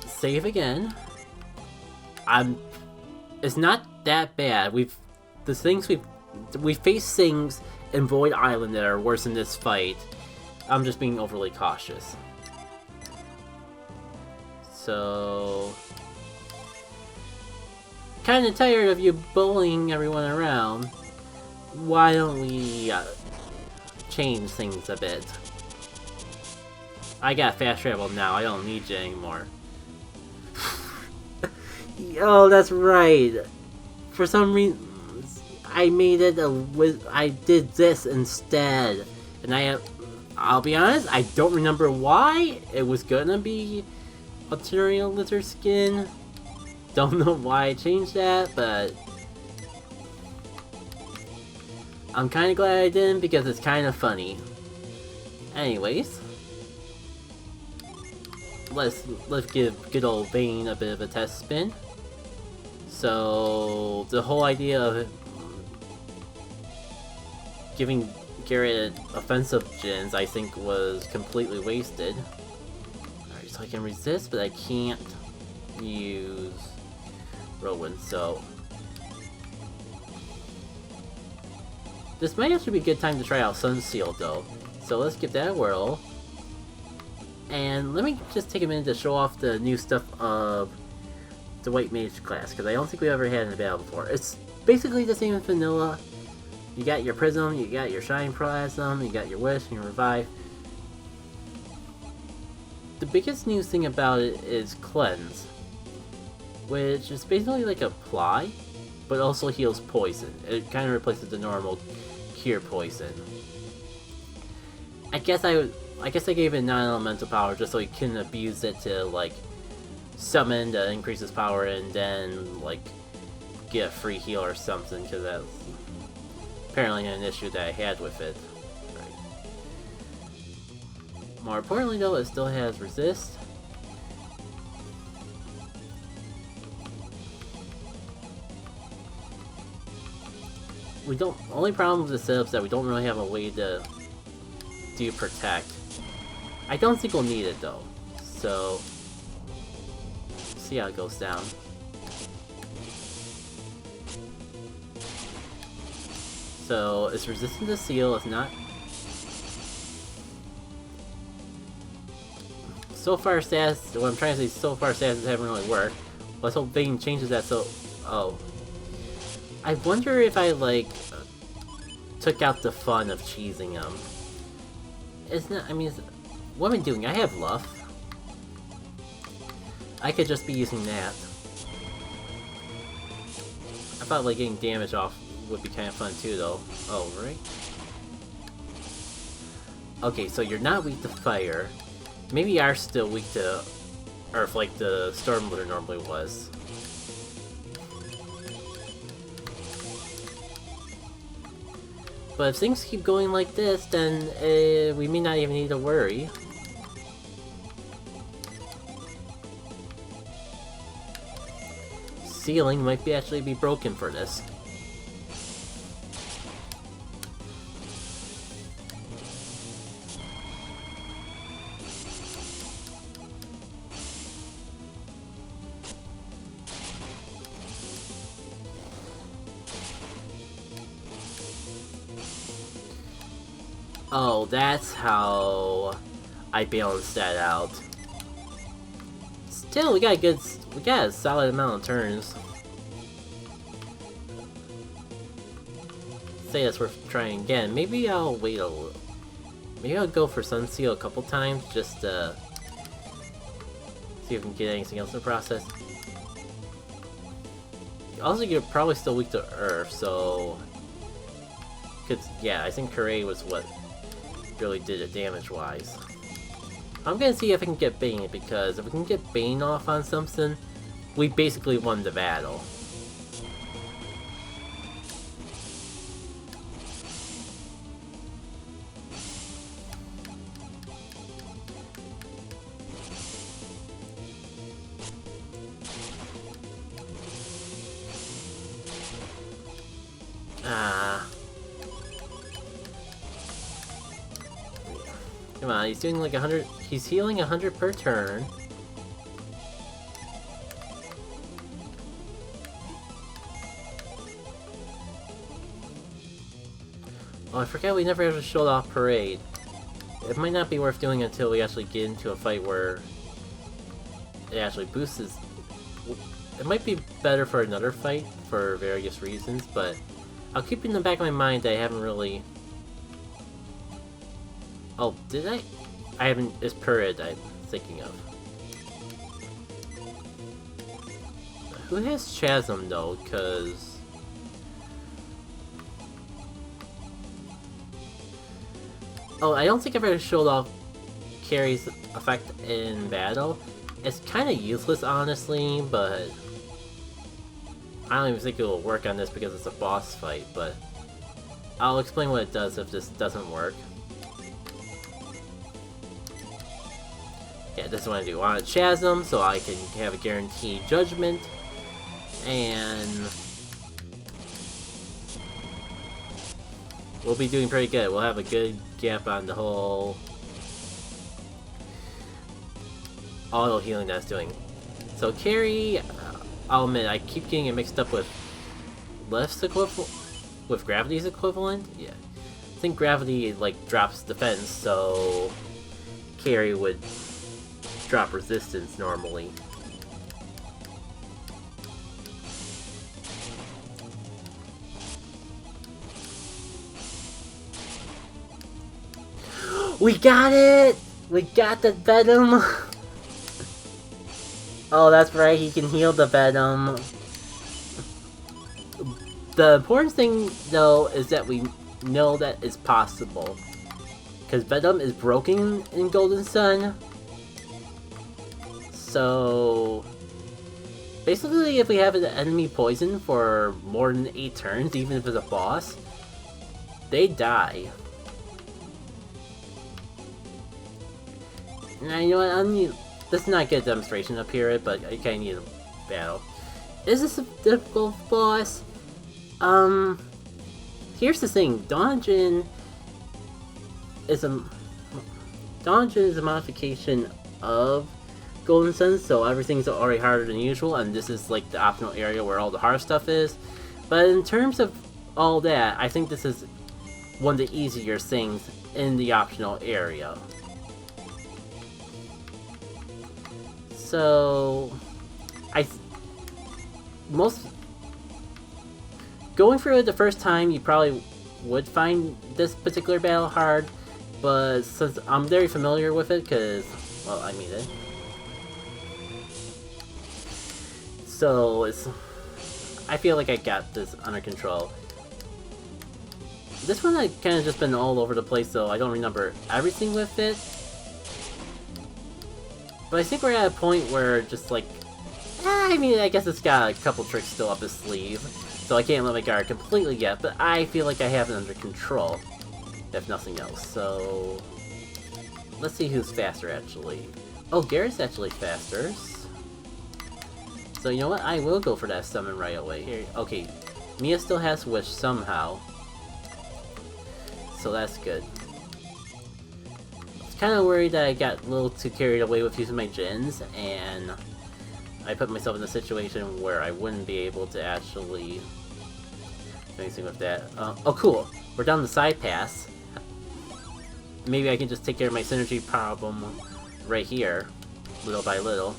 Save again. It's not that bad. We faced things in Void Island that are worse than this fight. I'm just being overly cautious. So... kinda tired of you bullying everyone around. Why don't we change things a bit? I got fast travel now, I don't need you anymore. Oh, that's right. For some reason, I made it I did this instead. And I'll be honest, I don't remember why it was gonna be Arterial Lizard Skin. Don't know why I changed that, but I'm kinda glad I didn't because it's kinda funny. Anyways, let's give good old Vayne a bit of a test spin. So the whole idea of giving Garrett offensive gens, I think, was completely wasted. Alright, so I can resist, but I can't use Rowan, so... this might actually be a good time to try out Sunseal, though. So let's give that a whirl. And let me just take a minute to show off the new stuff of the White Mage class, because I don't think we ever had in a battle before. It's basically the same as vanilla. You got your Prism, you got your Shine Plasm, you got your Wish, and your Revive. The biggest new thing about it is Cleanse, which is basically like Apply, but also heals poison. It kind of replaces the normal Cure Poison. I guess I gave it non-elemental power just so he couldn't abuse it to, like, summon to increase his power and then, like, get a free heal or something, because that's apparently an issue that I had with it. Right. More importantly, though, it still has resist. Only problem with the setup is that we don't really have a way to do protect. I don't think we'll need it though, so see how it goes down. So it's resistant to seal, it's not. So far stats, what I'm trying to say, so far stats haven't really worked. Let's hope Vayne changes that so... oh. I wonder if I, like, took out the fun of cheesing him. It's not, I mean, what am I doing? I have Luff. I could just be using that. I thought, like, getting damage off would be kind of fun too, though. Oh, right? Okay, so you're not weak to fire. Maybe you are still weak to Earth, like the Stormlooter normally was. But if things keep going like this, then we may not even need to worry. Ceiling might actually be broken for this. Oh, that's how I balanced that out. Still, we got a solid amount of turns. Say that's worth trying again. Maybe I'll wait a little. Maybe I'll go for Sunseal a couple times just to see if we can get anything else in the process. Also, you're probably still weak to Earth, so... yeah, I think Karay was what really did it damage-wise. I'm gonna see if I can get Bane, because if we can get Bane off on something, we basically won the battle. Come on, he's doing like 100. He's healing 100 per turn. Oh, I forgot we never actually showed off Parade. It might not be worth doing until we actually get into a fight where it actually boosts his... It might be better for another fight for various reasons, but I'll keep in the back of my mind that I haven't really... Oh, did I? I haven't... It's Parade I'm thinking of. Who has Chasm though? Because... Oh, I don't think I've ever showed off Carrie's effect in battle. It's kind of useless, honestly, but... I don't even think it will work on this because it's a boss fight, but... I'll explain what it does if this doesn't work. Yeah, this is what I do. I want a Chasm, so I can have a guaranteed judgment. And... we'll be doing pretty good. We'll have a good gap on the whole... auto healing that's doing. So Carrie, I'll admit, I keep getting it mixed up with Left's equivalent, with Gravity's equivalent. Yeah, I think Gravity like drops defense, so Carrie would drop resistance normally. We got it! We got the Venom! Oh, that's right, he can heal the Venom. The important thing, though, is that we know that it's possible. Because Venom is broken in Golden Sun. So... basically, if we have an enemy poison for more than 8 turns, even if it's a boss, they die. Now, you know what, I need... This is not a good demonstration up here, but I kinda need a battle. Is this a difficult boss? Here's the thing, Dawn of Djinn is a modification of Golden Sun, so everything's already harder than usual, and this is like the optional area where all the hard stuff is. But in terms of all that, I think this is one of the easier things in the optional area. So, going through it the first time, you probably would find this particular battle hard, but since I'm very familiar with it, because, well, I mean it. So, I feel like I got this under control. This one I kind of just been all over the place, so I don't remember everything with it. But I think we're at a point where just like... I mean, I guess it's got a couple tricks still up its sleeve. So I can't let my guard completely yet, but I feel like I have it under control. If nothing else, so... let's see who's faster, actually. Oh, Garrett's actually faster. So you know what? I will go for that summon right away. Here, okay, Mia still has Wish somehow. So that's good. Kind of worried that I got a little too carried away with using my Djinns, and I put myself in a situation where I wouldn't be able to actually do anything with that. Oh cool, we're down the side pass. Maybe I can just take care of my synergy problem right here, little by little.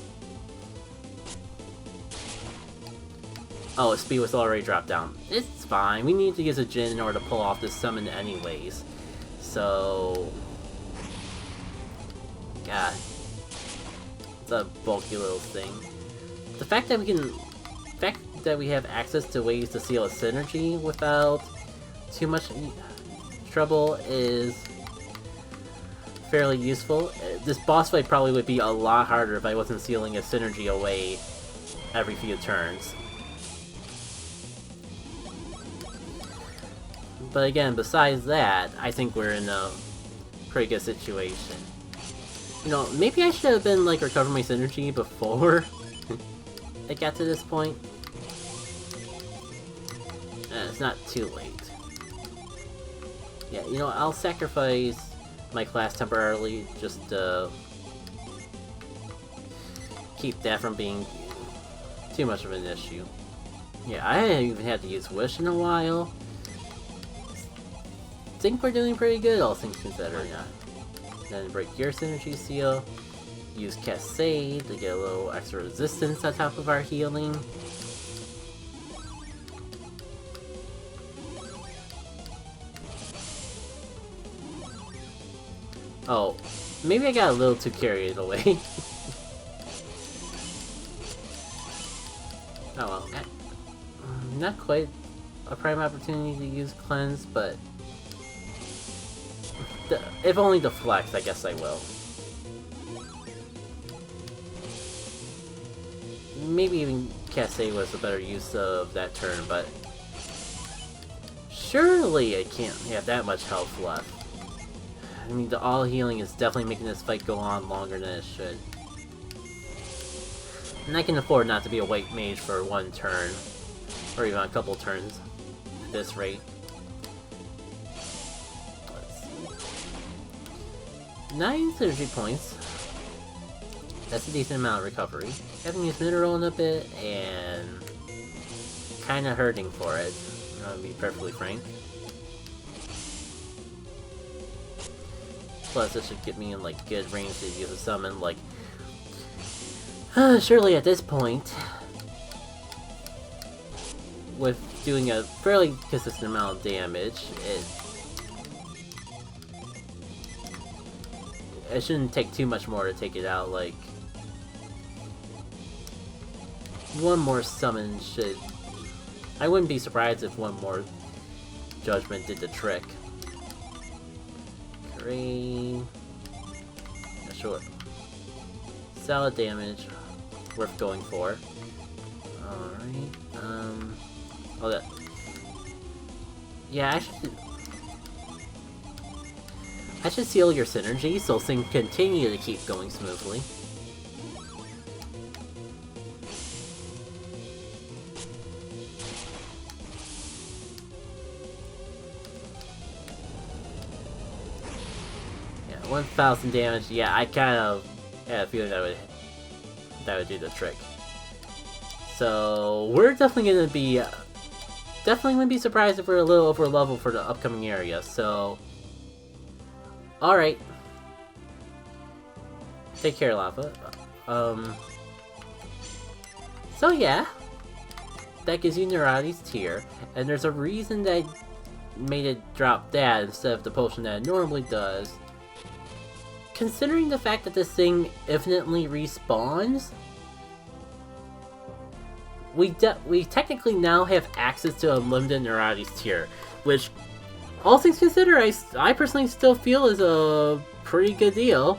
Oh, his speed was already dropped down. It's fine, we need to use a Djinn in order to pull off this summon anyways. So... God. It's a bulky little thing. The fact that we have access to ways to seal a synergy without too much trouble is fairly useful. This boss fight probably would be a lot harder if I wasn't sealing a synergy away every few turns. But again, besides that, I think we're in a pretty good situation. You know, maybe I should have been, like, recovering my synergy before it got to this point. It's not too late. Yeah, you know, I'll sacrifice my class temporarily just to keep that from being too much of an issue. Yeah, I haven't even had to use Wish in a while. think we're doing pretty good, all things considered. Yeah. Then break your synergy seal. Use Cascade to get a little extra resistance on top of our healing. Oh, maybe I got a little too carried away. Oh well, not quite a prime opportunity to use Cleanse, but if only the flex, I guess I will. Maybe even Cascade was a better use of that turn, but surely I can't have that much health left. I mean, the all healing is definitely making this fight go on longer than it should. And I can afford not to be a white mage for one turn, or even a couple turns at this rate. Let's see. 9 synergy points. That's a decent amount of recovery. Haven't used mineral in a bit, and kinda hurting for it, to be perfectly frank. Plus, this should get me in like good range to use a summon. Like, surely at this point, with doing a fairly consistent amount of damage, it shouldn't take too much more to take it out. Like, one more summon should... I wouldn't be surprised if one more judgment did the trick. Great. Yeah, sure. Solid damage. Worth going for. Alright. Oh, that... Yeah, I should seal your synergy so things continue to keep going smoothly. Yeah, 1,000 damage. Yeah, I kind of had a feeling that would do the trick. So we're definitely gonna be surprised if we're a little over level for the upcoming area. So. Alright. Take care, Lava. So yeah. That gives you Neuroti's Tear. And there's a reason that I made it drop that instead of the potion that it normally does. Considering the fact that this thing infinitely respawns, we technically now have access to unlimited Neuroti's Tear, which, all things considered, I personally still feel is a pretty good deal.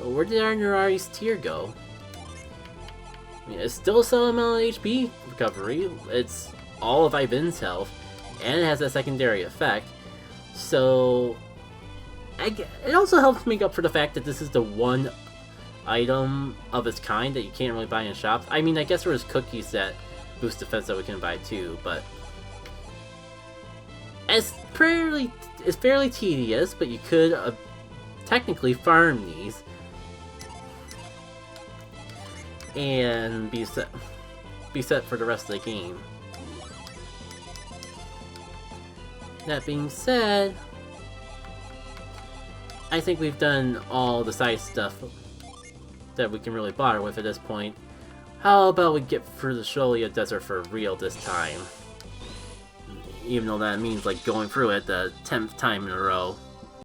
Where did our Neuroti's Tear go? I mean, it's still some amount of HP recovery. It's all of Ivan's health, and it has a secondary effect. So, it also helps make up for the fact that this is the one item of its kind that you can't really buy in shops. I mean, I guess there was cookies that boost defense that we can buy too, but it's fairly tedious, but you could technically farm these and be set for the rest of the game. That being said, I think we've done all the side stuff that we can really bother with at this point. How about we get through the Sholia Desert for real this time? Even though that means like going through it the 10th time in a row.